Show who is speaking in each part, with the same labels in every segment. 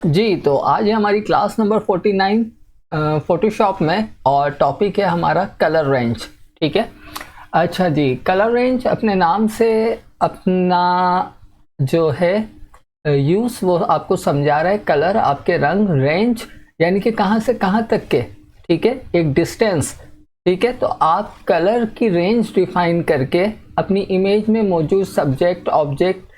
Speaker 1: जी, तो आज है हमारी क्लास नंबर 49 फ़ोटोशॉप में और टॉपिक है हमारा कलर रेंज। ठीक है। अच्छा जी, कलर रेंज अपने नाम से अपना जो है यूज़ वो आपको समझा रहा है। कलर आपके रंग, रेंज यानी कि कहाँ से कहाँ तक के। ठीक है, एक डिस्टेंस। ठीक है, तो आप कलर की रेंज डिफाइन करके अपनी इमेज में मौजूद सब्जेक्ट ऑब्जेक्ट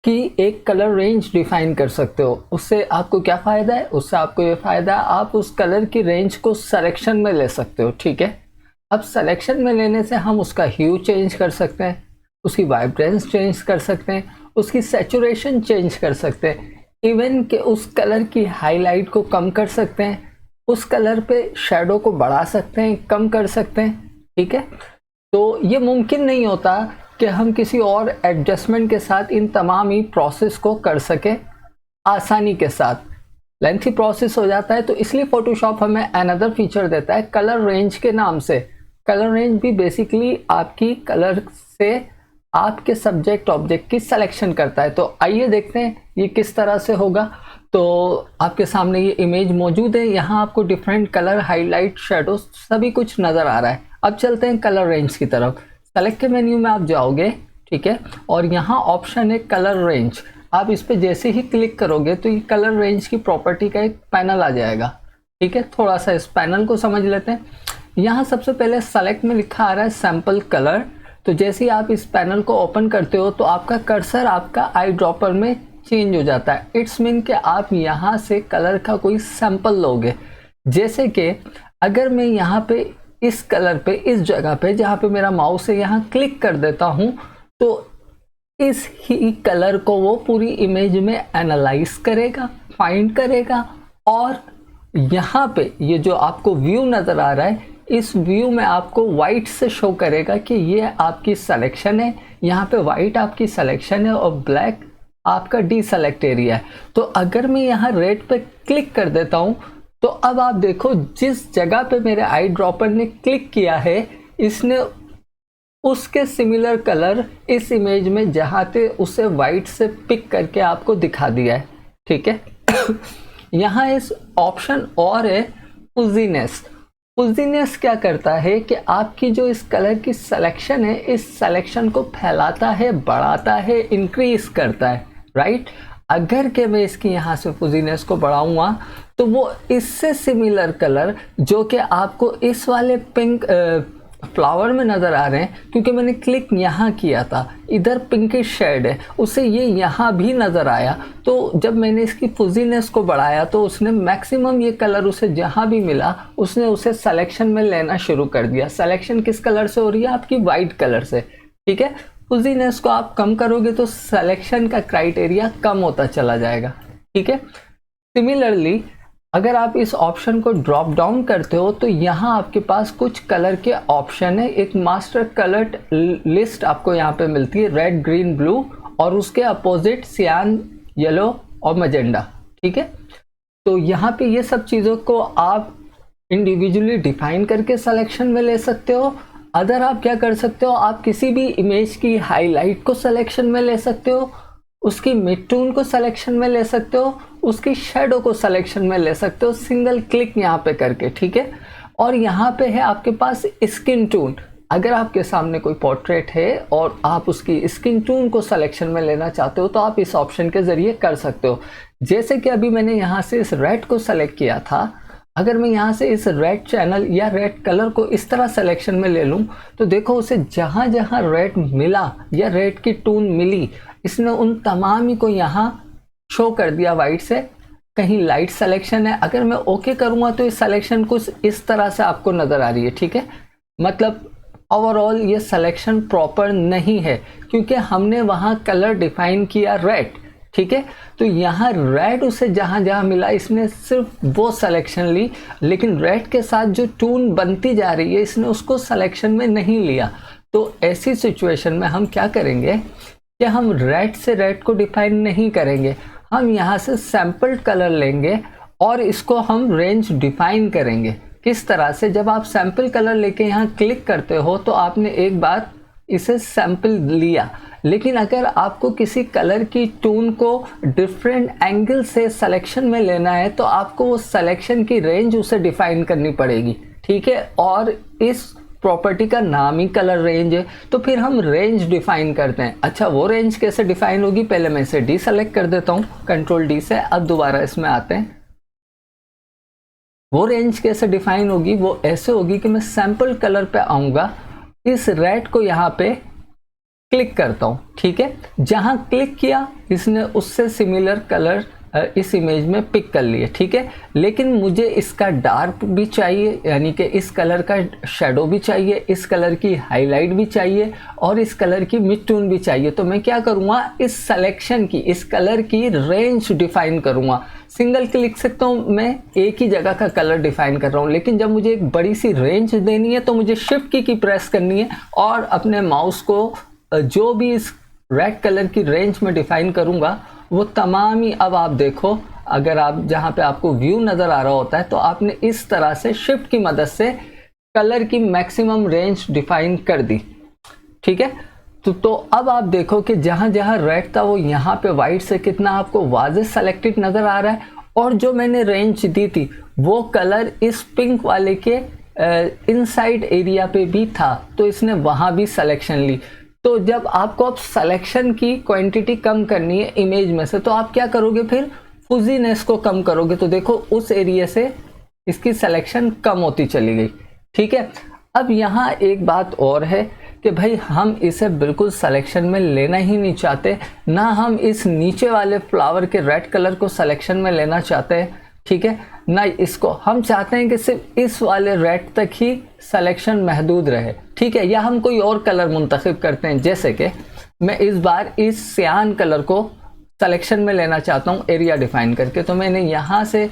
Speaker 1: की एक कलर रेंज डिफाइन कर सकते हो। उससे आपको क्या फ़ायदा है? उससे आपको ये फ़ायदा है, आप उस कलर की रेंज को सिलेक्शन में ले सकते हो। ठीक है, अब सिलेक्शन में लेने से हम उसका ह्यू चेंज कर सकते हैं, उसकी वाइब्रेंस चेंज कर सकते हैं, उसकी सैचुरेशन चेंज कर सकते हैं, इवन के उस कलर की हाईलाइट को कम कर सकते हैं, उस कलर पे शैडो को बढ़ा सकते हैं, कम कर सकते हैं। ठीक है, तो ये मुमकिन नहीं होता कि हम किसी और एडजस्टमेंट के साथ इन तमाम ही प्रोसेस को कर सके आसानी के साथ। लेंथी प्रोसेस हो जाता है, तो इसलिए फोटोशॉप हमें अनदर फीचर देता है कलर रेंज के नाम से। कलर रेंज भी बेसिकली आपकी कलर से आपके सब्जेक्ट ऑब्जेक्ट की सिलेक्शन करता है। तो आइए देखते हैं ये किस तरह से होगा। तो आपके सामने ये इमेज मौजूद है, यहाँ आपको डिफरेंट कलर, हाईलाइट, शेडो सभी कुछ नज़र आ रहा है। अब चलते हैं कलर रेंज की तरफ। सेलेक्ट के मेन्यू में आप जाओगे, ठीक है, और यहाँ ऑप्शन है कलर रेंज। आप इस पे जैसे ही क्लिक करोगे तो ये कलर रेंज की प्रॉपर्टी का एक पैनल आ जाएगा। ठीक है, थोड़ा सा इस पैनल को समझ लेते हैं। यहाँ सबसे पहले सेलेक्ट में लिखा आ रहा है सैम्पल कलर। तो जैसे ही आप इस पैनल को ओपन करते हो तो आपका कर्सर आपका आई ड्रॉपर में चेंज हो जाता है। इट्स मीन कि आप यहाँ से कलर का कोई सैंपल लोगे। जैसे कि अगर मैं यहाँ पे इस कलर पे, इस जगह पे जहाँ पे मेरा माउस है, यहाँ क्लिक कर देता हूँ तो इस ही कलर को वो पूरी इमेज में एनालाइज करेगा, फाइंड करेगा, और यहाँ पे ये जो आपको व्यू नज़र आ रहा है, इस व्यू में आपको वाइट से शो करेगा कि ये आपकी सिलेक्शन है। यहाँ पे वाइट आपकी सिलेक्शन है और ब्लैक आपका डी सेलेक्ट एरिया है। तो अगर मैं यहाँ रेड पे क्लिक कर देता हूँ तो अब आप देखो जिस जगह पे मेरे आई ड्रॉपर ने क्लिक किया है, इसने उसके सिमिलर कलर इस इमेज में जहाँ थे उसे वाइट से पिक करके आपको दिखा दिया है। ठीक है। यहाँ इस ऑप्शन और है फुजीनेस। फुजीनेस क्या करता है कि आपकी जो इस कलर की सिलेक्शन है, इस सिलेक्शन को फैलाता है, बढ़ाता है, इंक्रीज करता है। राइट, अगर के मैं इसकी यहाँ से फुजीनेस को बढ़ाऊंगा तो वो इससे सिमिलर कलर जो कि आपको इस वाले पिंक फ्लावर में नज़र आ रहे हैं, क्योंकि मैंने क्लिक यहाँ किया था, इधर पिंकिश शेड है, उसे ये यहाँ भी नज़र आया। तो जब मैंने इसकी फुजीनेस को बढ़ाया तो उसने मैक्सिमम ये कलर उसे जहाँ भी मिला उसने उसे सिलेक्शन में लेना शुरू कर दिया। सिलेक्शन किस कलर से हो रही है? आपकी वाइट कलर से। ठीक है, फुजीनेस को आप कम करोगे तो सिलेक्शन का क्राइटेरिया कम होता चला जाएगा। ठीक है, सिमिलरली अगर आप इस ऑप्शन को ड्रॉप डाउन करते हो तो यहाँ आपके पास कुछ कलर के ऑप्शन है। एक मास्टर कलर लिस्ट आपको यहाँ पे मिलती है, रेड, ग्रीन, ब्लू, और उसके अपोजिट सियान, येलो और मजेंडा। ठीक है, तो यहाँ पे ये सब चीज़ों को आप इंडिविजुअली डिफाइन करके सिलेक्शन में ले सकते हो। अदर आप क्या कर सकते हो, आप किसी भी इमेज की हाईलाइट को सिलेक्शन में ले सकते हो, उसकी मिड टून को सिलेक्शन में ले सकते हो, उसकी शेडो को सिलेक्शन में ले सकते हो, सिंगल क्लिक यहाँ पे करके। ठीक है, और यहाँ पे है आपके पास स्किन टून। अगर आपके सामने कोई पोर्ट्रेट है और आप उसकी स्किन टून को सिलेक्शन में लेना चाहते हो तो आप इस ऑप्शन के ज़रिए कर सकते हो। जैसे कि अभी मैंने यहाँ से इस रेड को सेलेक्ट किया था, अगर मैं यहाँ से इस रेड चैनल या रेड कलर को इस तरह सिलेक्शन में ले लूँ तो देखो उसे जहाँ जहाँ रेड मिला या रेड की टून मिली, इसने उन तमाम ही को यहाँ शो कर दिया वाइट से। कहीं लाइट सिलेक्शन है, अगर मैं ओके करूँगा तो इस सिलेक्शन कुछ इस तरह से आपको नज़र आ रही है। ठीक है, मतलब ओवरऑल ये सिलेक्शन प्रॉपर नहीं है क्योंकि हमने वहाँ कलर डिफाइन किया रेड। ठीक है, तो यहाँ रेड उसे जहाँ जहाँ मिला इसने सिर्फ वो सिलेक्शन ली, लेकिन रेड के साथ जो टून बनती जा रही है इसने उसको सिलेक्शन में नहीं लिया। तो ऐसी सिचुएशन में हम क्या करेंगे कि हम रेड से रेड को डिफाइन नहीं करेंगे, हम यहाँ से सैम्पल कलर लेंगे और इसको हम रेंज डिफाइन करेंगे। किस तरह से? जब आप सैम्पल कलर लेके यहाँ क्लिक करते हो तो आपने एक बार इसे सैम्पल लिया, लेकिन अगर आपको किसी कलर की टोन को डिफरेंट एंगल से सिलेक्शन में लेना है तो आपको वो सिलेक्शन की रेंज उसे डिफाइन करनी पड़ेगी, ठीक है। और इस प्रॉपर्टी का नाम ही कलर रेंज है, तो फिर हम रेंज डिफाइन करते हैं। अच्छा, वो रेंज कैसे डिफाइन होगी, पहले मैं इसे डी सेलेक्ट कर देता हूँ कंट्रोल डी से। अब दोबारा इसमें आते हैं। वो रेंज कैसे डिफाइन होगी, वो ऐसे होगी कि मैं सैंपल कलर पे आऊंगा, इस रेड को यहाँ पे क्लिक करता हूँ, ठीक है। जहां क्लिक किया इसने उससे सिमिलर कलर इस इमेज में पिक कर लिए, ठीक है। लेकिन मुझे इसका डार्क भी चाहिए, यानी कि इस कलर का शेडो भी चाहिए, इस कलर की हाईलाइट भी चाहिए और इस कलर की मिड टोन भी चाहिए। तो मैं क्या करूँगा, इस सिलेक्शन की, इस कलर की रेंज डिफाइन करूँगा। सिंगल क्लिक से तो मैं एक ही जगह का कलर डिफाइन कर रहा हूँ, लेकिन जब मुझे एक बड़ी सी रेंज देनी है तो मुझे शिफ्ट की प्रेस करनी है और अपने माउस को जो भी इस रेड कलर की रेंज में डिफाइन करूँगा वो तमाम ही, अब आप देखो, अगर आप जहाँ पे आपको व्यू नज़र आ रहा होता है तो आपने इस तरह से शिफ्ट की मदद से कलर की मैक्सिमम रेंज डिफाइन कर दी, ठीक है। तो अब आप देखो कि जहाँ जहाँ रेड था वो यहाँ पे वाइट से कितना आपको वाज़े सेलेक्टेड नज़र आ रहा है, और जो मैंने रेंज दी थी वो कलर इस पिंक वाले के इनसाइड एरिया पे भी था, तो इसने वहाँ भी सिलेक्शन ली। तो जब आपको अब सिलेक्शन की क्वांटिटी कम करनी है इमेज में से, तो आप क्या करोगे, फिर फुजीनेस को कम करोगे। तो देखो उस एरिया से इसकी सिलेक्शन कम होती चली गई, ठीक है। अब यहाँ एक बात और है कि भाई हम इसे बिल्कुल सिलेक्शन में लेना ही नहीं चाहते, ना हम इस नीचे वाले फ्लावर के रेड कलर को सिलेक्शन में लेना चाहते हैं, ठीक है, ना इसको। हम चाहते हैं कि सिर्फ इस वाले रेड तक ही सिलेक्शन महदूद रहे, ठीक है। या हम कोई और कलर मुंतखब करते हैं, जैसे कि मैं इस बार इस सियान कलर को सिलेक्शन में लेना चाहता हूँ एरिया डिफाइन करके। तो मैंने यहाँ से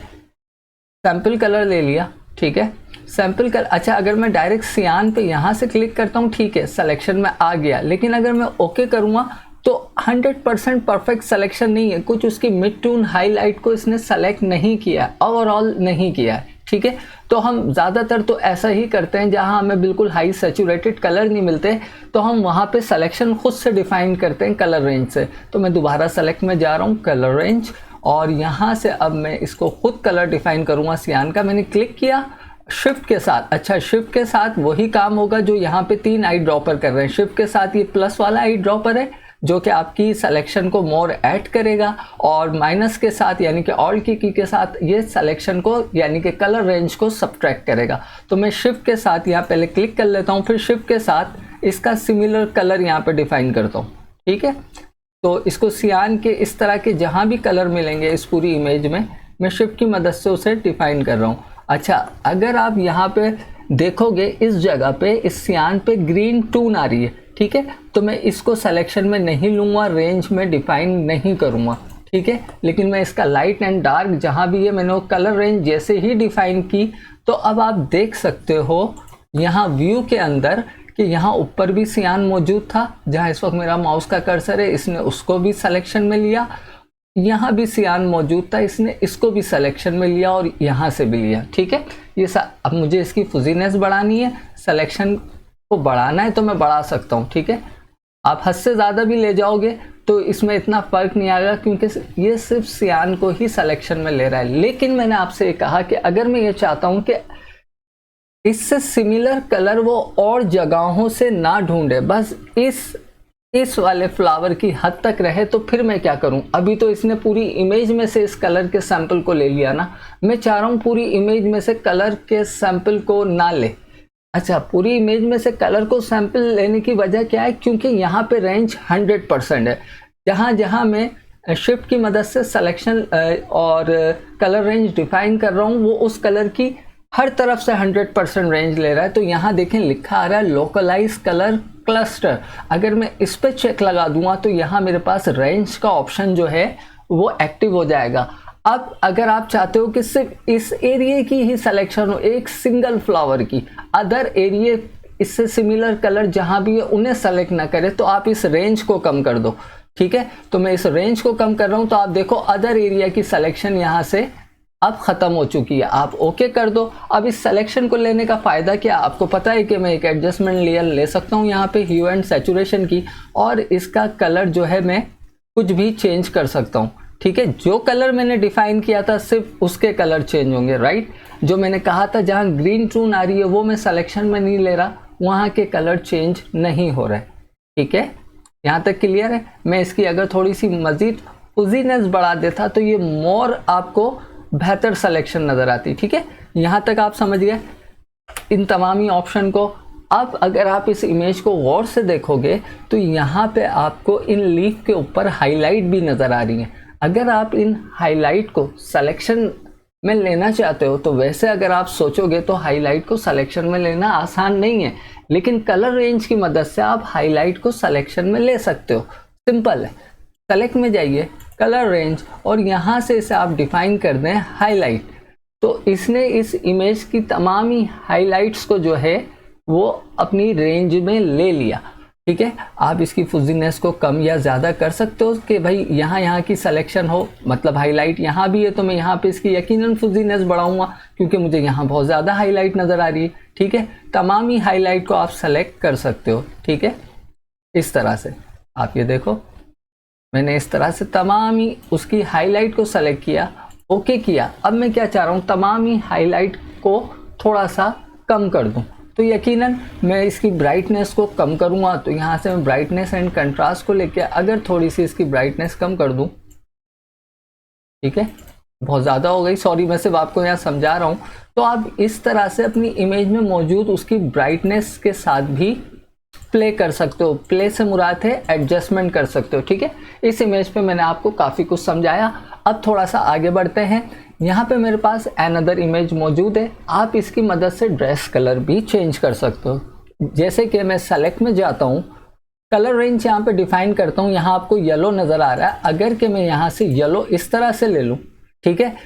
Speaker 1: सैम्पल कलर ले लिया, ठीक है, सैम्पल कलर। अच्छा, अगर मैं डायरेक्ट सियान पे यहाँ से क्लिक करता हूँ, ठीक है, सिलेक्शन में आ गया। लेकिन अगर मैं ओके करूँगा तो 100% परफेक्ट सिलेक्शन नहीं है, कुछ उसकी मिड टोन हाईलाइट को इसने सेलेक्ट नहीं किया, ओवरऑल नहीं किया है, ठीक है। तो हम ज़्यादातर तो ऐसा ही करते हैं, जहां हमें बिल्कुल हाई सैचुरेटेड कलर नहीं मिलते तो हम वहां पे सिलेक्शन खुद से डिफाइन करते हैं कलर रेंज से। तो मैं दोबारा सेलेक्ट में जा रहा हूं, कलर रेंज, और यहाँ से अब मैं इसको खुद कलर डिफाइन करूँगा सियान का। मैंने क्लिक किया शिफ्ट के साथ। अच्छा, शिफ्ट के साथ वही काम होगा जो यहाँ पे 3 आई ड्रॉपर कर रहे हैं। शिफ्ट के साथ ये प्लस वाला आई ड्रॉपर है जो कि आपकी सिलेक्शन को मोर ऐड करेगा, और माइनस के साथ यानी कि ऑल्ट की के साथ ये सिलेक्शन को यानी कि कलर रेंज को सब्ट्रैक्ट करेगा। तो मैं शिफ्ट के साथ यहाँ पहले क्लिक कर लेता हूँ, फिर शिफ्ट के साथ इसका सिमिलर कलर यहाँ पे डिफाइन करता हूँ, ठीक है। तो इसको सियान के इस तरह के जहाँ भी कलर मिलेंगे इस पूरी इमेज में, मैं शिफ्ट की मदद से उसे डिफाइन कर रहा हूँ। अच्छा, अगर आप यहाँ पे देखोगे इस जगह पे इस सियान पे ग्रीन टोन आ रही है, ठीक है, तो मैं इसको सिलेक्शन में नहीं लूँगा, रेंज में डिफाइन नहीं करूँगा, ठीक है। लेकिन मैं इसका लाइट एंड डार्क जहाँ भी है मैंने वो कलर रेंज जैसे ही डिफाइन की, तो अब आप देख सकते हो यहाँ व्यू के अंदर कि यहाँ ऊपर भी सियान मौजूद था, जहाँ इस वक्त मेरा माउस का कर्सर है, इसने उसको भी सिलेक्शन में लिया। यहाँ भी सियान मौजूद था, इसने इसको भी सिलेक्शन में लिया और यहाँ से भी लिया, ठीक है। ये अब मुझे इसकी फुजीनेस बढ़ानी है, सिलेक्शन को बढ़ाना है तो मैं बढ़ा सकता हूँ, ठीक है। आप हद से ज़्यादा भी ले जाओगे तो इसमें इतना फ़र्क नहीं आएगा, क्योंकि ये सिर्फ सियान को ही सिलेक्शन में ले रहा है। लेकिन मैंने आपसे ये कहा कि अगर मैं ये चाहता हूँ कि इससे सिमिलर कलर वो और जगहों से ना ढूंढे, बस इस वाले फ्लावर की हद तक रहे, तो फिर मैं क्या करूं। अभी तो इसने पूरी इमेज में से इस कलर के सैंपल को ले लिया ना, मैं चाह रहा हूं पूरी इमेज में से कलर के सैंपल को ना ले। अच्छा, पूरी इमेज में से कलर को सैंपल लेने की वजह क्या है, क्योंकि यहाँ पे रेंज 100% है। जहाँ जहाँ मैं शिफ्ट की मदद से सिलेक्शन और कलर रेंज डिफाइन कर रहा हूँ वो उस कलर की हर तरफ से 100% रेंज ले रहा है। तो यहाँ देखें लिखा आ रहा है लोकलाइज कलर क्लस्टर। अगर मैं इस पर चेक लगा दूंगा तो यहाँ मेरे पास रेंज का ऑप्शन जो है वो एक्टिव हो जाएगा। अब अगर आप चाहते हो कि सिर्फ इस एरिया की ही सिलेक्शन हो, एक सिंगल फ्लावर की, अदर एरिया इससे सिमिलर कलर जहाँ भी है उन्हें सेलेक्ट ना करे, तो आप इस रेंज को कम कर दो, ठीक है। तो मैं इस रेंज को कम कर रहा हूँ, तो आप देखो अदर एरिया की सिलेक्शन यहाँ से अब ख़त्म हो चुकी है, आप ओके कर दो। अब इस सिलेक्शन को लेने का फ़ायदा क्या, आपको पता है कि मैं एक एडजस्टमेंट लेयर ले सकता हूँ यहाँ पे ह्यू एंड सैचुरेशन की, और इसका कलर जो है मैं कुछ भी चेंज कर सकता हूँ। ठीक है, जो कलर मैंने डिफाइन किया था सिर्फ उसके कलर चेंज होंगे, राइट। जो मैंने कहा था जहाँ ग्रीन टोन आ रही है वो मैं सिलेक्शन में नहीं ले रहा, वहाँ के कलर चेंज नहीं हो रहे। ठीक है, यहाँ तक क्लियर है। मैं इसकी अगर थोड़ी सी मज़ीद फुजीनेस बढ़ा देता तो ये मोर आपको बेहतर सिलेक्शन नज़र आती। ठीक है, यहाँ तक आप समझ गए इन तमामी ऑप्शन को। अब अगर आप इस इमेज को गौर से देखोगे तो यहाँ पे आपको इन लीफ के ऊपर हाईलाइट भी नज़र आ रही है। अगर आप इन हाईलाइट को सिलेक्शन में लेना चाहते हो तो वैसे अगर आप सोचोगे तो हाईलाइट को सिलेक्शन में लेना आसान नहीं है, लेकिन कलर रेंज की मदद से आप हाईलाइट को सिलेक्शन में ले सकते हो। सिंपल है, सेलेक्ट में जाइए, कलर रेंज, और यहाँ से इसे आप डिफाइन कर दें हाईलाइट। तो इसने इस इमेज की तमाम ही हाईलाइट्स को जो है वो अपनी रेंज में ले लिया। ठीक है, आप इसकी फुजीनेस को कम या ज़्यादा कर सकते हो कि भाई यहाँ की सिलेक्शन हो, मतलब हाईलाइट यहाँ भी है तो मैं यहाँ पे इसकी यकीनन फुजीनेस बढ़ाऊंगा क्योंकि मुझे यहाँ बहुत ज़्यादा हाईलाइट नज़र आ रही है। ठीक है, तमाम ही हाईलाइट को आप सेलेक्ट कर सकते हो। ठीक है, इस तरह से आप ये देखो, मैंने इस तरह से तमाम ही उसकी हाईलाइट को सेलेक्ट किया, ओके किया। अब मैं क्या चाह रहा हूँ, तमाम ही हाईलाइट को थोड़ा सा कम कर दूँ। तो यकीनन मैं इसकी ब्राइटनेस को कम करूँगा, तो यहाँ से मैं ब्राइटनेस एंड कंट्रास्ट को लेके अगर थोड़ी सी इसकी ब्राइटनेस कम कर दूँ, ठीक है, बहुत ज़्यादा हो गई, सॉरी, मैं सिर्फ आपको यहाँ समझा रहा हूँ। तो आप इस तरह से अपनी इमेज में मौजूद उसकी ब्राइटनेस के साथ भी प्ले कर सकते हो। प्ले से मुराद है एडजस्टमेंट कर सकते हो। ठीक है, इस इमेज पे मैंने आपको काफ़ी कुछ समझाया। अब थोड़ा सा आगे बढ़ते हैं। यहाँ पे मेरे पास अनदर इमेज मौजूद है, आप इसकी मदद से ड्रेस कलर भी चेंज कर सकते हो। जैसे कि मैं सेलेक्ट में जाता हूँ, कलर रेंज यहाँ पे डिफाइन करता हूँ, यहाँ आपको येलो नज़र आ रहा है। अगर कि मैं यहाँ से येलो इस तरह से ले लूँ, ठीक है,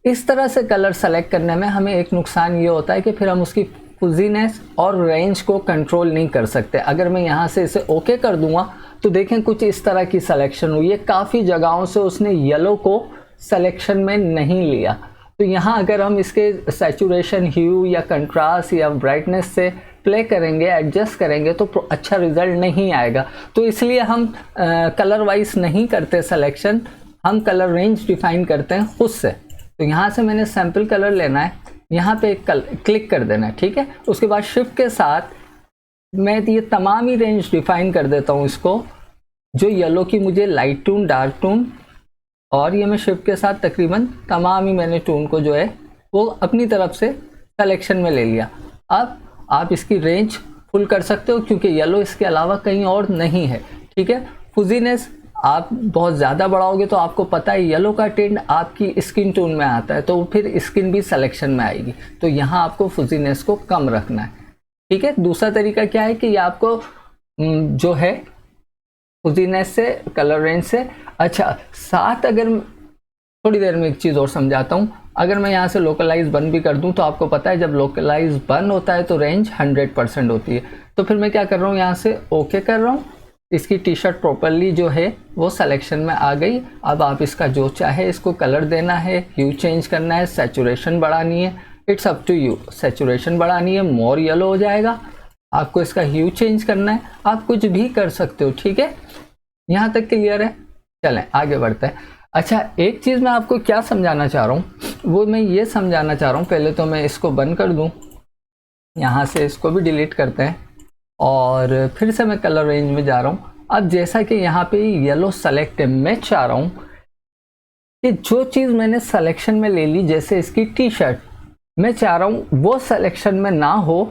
Speaker 1: इस तरह से कलर सेलेक्ट करने में हमें एक नुकसान ये होता है कि फिर हम उसकी फुजीनेस और रेंज को कंट्रोल नहीं कर सकते। अगर मैं यहाँ से इसे ओके कर दूंगा तो देखें कुछ इस तरह की सिलेक्शन हुई है। काफ़ी जगहों से उसने येलो को सिलेक्शन में नहीं लिया। तो यहाँ अगर हम इसके सैचुरेशन, ह्यू या कंट्रास्ट या ब्राइटनेस से प्ले करेंगे, एडजस्ट करेंगे तो अच्छा रिजल्ट नहीं आएगा। तो इसलिए हम कलर वाइज नहीं करते सिलेक्शन, हम कलर रेंज डिफाइन करते हैं खुद से। तो यहाँ से मैंने सैम्पल कलर लेना है, यहाँ पे क्लिक कर देना है। ठीक है, उसके बाद शिफ्ट के साथ मैं ये तमाम ही रेंज डिफाइन कर देता हूँ इसको, जो येलो की मुझे लाइट टोन, डार्क टोन, और ये मैं शिफ्ट के साथ तकरीबन तमाम ही मैंने टोन को जो है वो अपनी तरफ से सिलेक्शन में ले लिया। अब आप इसकी रेंज फुल कर सकते हो क्योंकि येलो इसके अलावा कहीं और नहीं है। ठीक है, फुजीनेस आप बहुत ज़्यादा बढ़ाओगे तो आपको पता है येलो का टिंट आपकी स्किन टोन में आता है, तो फिर स्किन भी सिलेक्शन में आएगी। तो यहाँ आपको फुजीनेस को कम रखना है। ठीक है, दूसरा तरीका क्या है कि ये आपको जो है फुजीनेस से, कलर रेंज से, अच्छा साथ अगर थोड़ी देर में एक चीज़ और समझाता हूँ। अगर मैं यहाँ से लोकलाइज बन भी कर दूँ तो आपको पता है जब लोकलाइज बन होता है तो रेंज 100% होती है। तो फिर मैं क्या कर रहा हूँ, यहाँ से ओके कर रहा हूँ, इसकी टी शर्ट प्रॉपरली जो है वो सिलेक्शन में आ गई। अब आप इसका जो चाहे इसको कलर देना है, ह्यू चेंज करना है, सैचुरेशन बढ़ानी है, it's up to you. Saturation बढ़ानी है, मोर येलो हो जाएगा। आपको इसका ह्यू चेंज करना है, आप कुछ भी कर सकते हो। ठीक है, यहाँ तक क्लियर है? चलें आगे बढ़ते हैं। अच्छा, एक चीज़ मैं आपको क्या समझाना चाह रहा हूँ, वो मैं ये समझाना चाह रहा हूँ। पहले तो मैं इसको बंद कर दूँ, यहाँ से इसको भी डिलीट करते हैं और फिर से मैं कलर रेंज में जा रहा हूँ। अब जैसा कि यहाँ पे येलो सेलेक्ट है, मैं चाह रहा हूँ कि जो चीज़ मैंने सिलेक्शन में ले ली, जैसे इसकी टी शर्ट, मैं चाह रहा हूँ वो सिलेक्शन में ना हो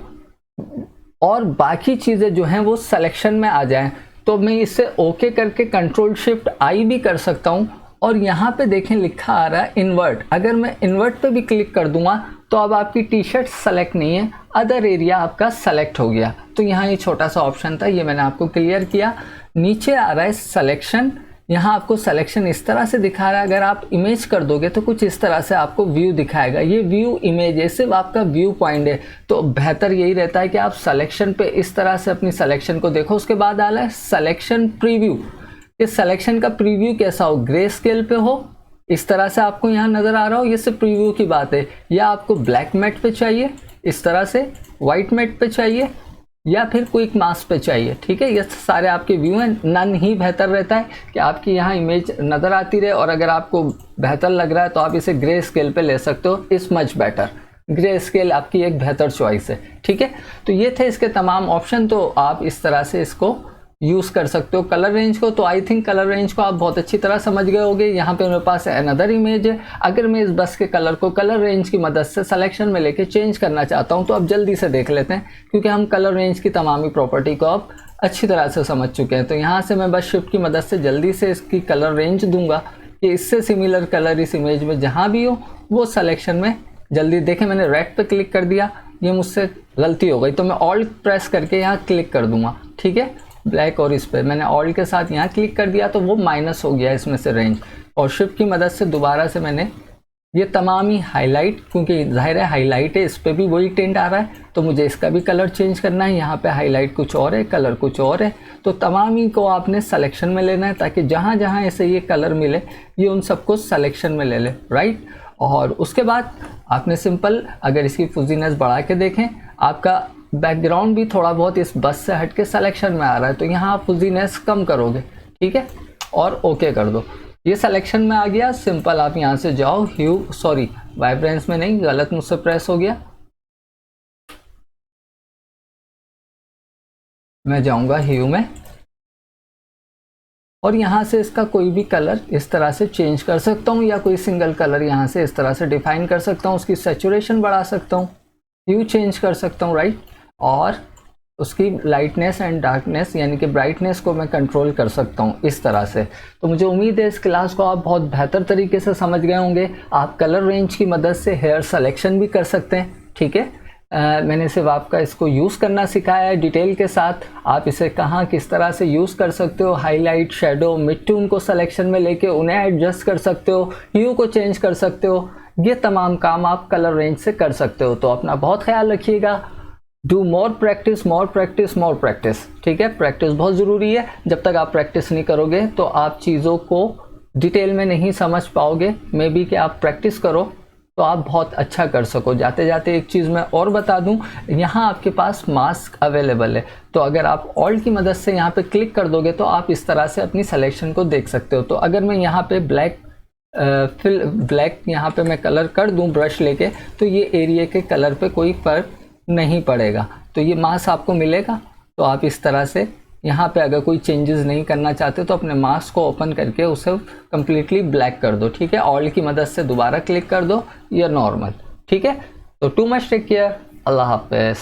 Speaker 1: और बाकी चीज़ें जो हैं वो सिलेक्शन में आ जाएं। तो मैं इसे ओके करके कंट्रोल शिफ्ट आई भी कर सकता हूँ और यहाँ पे देखें लिखा आ रहा है इन्वर्ट। अगर मैं इन्वर्ट पे भी क्लिक कर दूंगा तो अब आपकी टी शर्ट सेलेक्ट नहीं है, अदर एरिया आपका सेलेक्ट हो गया। तो यहाँ ये छोटा सा ऑप्शन था, ये मैंने आपको क्लियर किया। नीचे आ रहा है सिलेक्शन, यहाँ आपको सिलेक्शन इस तरह से दिखा रहा है। अगर आप इमेज कर दोगे तो कुछ इस तरह से आपको व्यू दिखाएगा। ये व्यू इमेज है, सिर्फ आपका व्यू पॉइंट है, तो बेहतर यही रहता है कि आप सिलेक्शन पे इस तरह से अपनी सिलेक्शन को देखो। उसके बाद आ रहा है सिलेक्शन प्रीव्यू। इस सिलेक्शन का प्रीव्यू कैसा हो, ग्रे स्केल पे हो इस तरह से आपको यहाँ नज़र आ रहा हो, ये सिर्फ प्रीव्यू की बात है। या आपको ब्लैक मैट पे चाहिए इस तरह से, वाइट मैट पे चाहिए, या फिर क्विक मास्क पे चाहिए, ठीक है। ये सारे आपके व्यू हैं। नन ही बेहतर रहता है कि आपकी यहाँ इमेज नज़र आती रहे, और अगर आपको बेहतर लग रहा है तो आप इसे ग्रे स्केल पे ले सकते हो। इस मच बेटर, ग्रे स्केल आपकी एक बेहतर चॉइस है, ठीक है। तो ये थे इसके तमाम ऑप्शन, तो आप इस तरह से इसको यूज़ कर सकते हो कलर रेंज को। तो आई थिंक कलर रेंज को आप बहुत अच्छी तरह समझ गए होंगे। यहाँ पे मेरे पास अनदर इमेज है। अगर मैं इस बस के कलर को कलर रेंज की मदद से सिलेक्शन में लेके चेंज करना चाहता हूँ तो अब जल्दी से देख लेते हैं, क्योंकि हम कलर रेंज की तमामी प्रॉपर्टी को अब अच्छी तरह से समझ चुके हैं। तो यहाँ से मैं बस शिफ्ट की मदद से जल्दी से इसकी कलर रेंज दूंगा कि इससे सिमिलर कलर इस इमेज में जहाँ भी हो वो सिलेक्शन में जल्दी देखें। मैंने रेड पे क्लिक कर दिया, ये मुझसे गलती हो गई, तो मैं ऑल्ट प्रेस करके यहाँ क्लिक कर दूंगा, ठीक है। ब्लैक और इस पर मैंने ऑल्ट के साथ यहाँ क्लिक कर दिया तो वो माइनस हो गया इसमें से रेंज, और शिफ्ट की मदद से दोबारा से मैंने ये तमाम ही हाईलाइट, क्योंकि जाहिर है हाईलाइट है, इस पर भी वही टिंट आ रहा है, तो मुझे इसका भी कलर चेंज करना है। यहाँ पे हाईलाइट कुछ और है, कलर कुछ और है, तो तमाम ही को आपने सिलेक्शन में लेना है, ताकि जहाँ जहाँ ऐसे ये कलर मिले ये उन सबको सिलेक्शन में ले ले, राइट। और उसके बाद आपने सिंपल, अगर इसकी फुजीनेस बढ़ा के देखें, आपका बैकग्राउंड भी थोड़ा बहुत इस बस से हट के सिलेक्शन में आ रहा है, तो यहाँ आप फुजीनेस कम करोगे, ठीक है, और ओके कर दो। ये सिलेक्शन में आ गया। सिंपल आप यहाँ से जाओ ह्यू, सॉरी वाइब्रेंस में नहीं, गलत मुझसे प्रेस हो गया, मैं जाऊँगा ह्यू में, और यहाँ से इसका कोई भी कलर इस तरह से चेंज कर सकता हूँ, या कोई सिंगल कलर यहाँ से इस तरह से डिफाइन कर सकता हूँ। उसकी सैचुरेशन बढ़ा सकता हूँ, ह्यू चेंज कर सकता हूँ, राइट। और उसकी लाइटनेस एंड डार्कनेस यानी कि ब्राइटनेस को मैं कंट्रोल कर सकता हूँ इस तरह से। तो मुझे उम्मीद है इस क्लास को आप बहुत बेहतर तरीके से समझ गए होंगे। आप कलर रेंज की मदद से हेयर सिलेक्शन भी कर सकते हैं, ठीक है। मैंने सिर्फ आपका इसको यूज़ करना सिखाया है डिटेल के साथ। आप इसे कहाँ किस तरह से यूज़ कर सकते हो, हाईलाइट, शेडो, मिड टोन को सिलेक्शन में लेके उन्हें एडजस्ट कर सकते हो, ह्यू को चेंज कर सकते हो। ये तमाम काम आप कलर रेंज से कर सकते हो। तो अपना बहुत ख्याल रखिएगा। Do more practice, more practice, more practice, ठीक है। प्रैक्टिस बहुत ज़रूरी है। जब तक आप प्रैक्टिस नहीं करोगे तो आप चीज़ों को डिटेल में नहीं समझ पाओगे। मे बी कि आप प्रैक्टिस करो तो आप बहुत अच्छा कर सको। जाते जाते एक चीज़ मैं और बता दूं, यहाँ आपके पास मास्क अवेलेबल है, तो अगर आप ऑल्ट की मदद से यहाँ पे क्लिक कर दोगे तो आप इस तरह से अपनी सिलेक्शन को देख सकते हो। तो अगर मैं यहाँ पे ब्लैक यहाँ पे मैं कलर कर दूं ब्रश लेके, तो ये एरिया के कलर पे कोई फ़र्क नहीं पड़ेगा, तो ये मास्क आपको मिलेगा। तो आप इस तरह से यहाँ पे अगर कोई चेंजेस नहीं करना चाहते तो अपने मास्क को ओपन करके उसे कम्प्लीटली ब्लैक कर दो, ठीक है। ऑल्ट की मदद से दोबारा क्लिक कर दो, या नॉर्मल, ठीक है। तो टू मच टेक केयर, अल्लाह हाफ़िज़।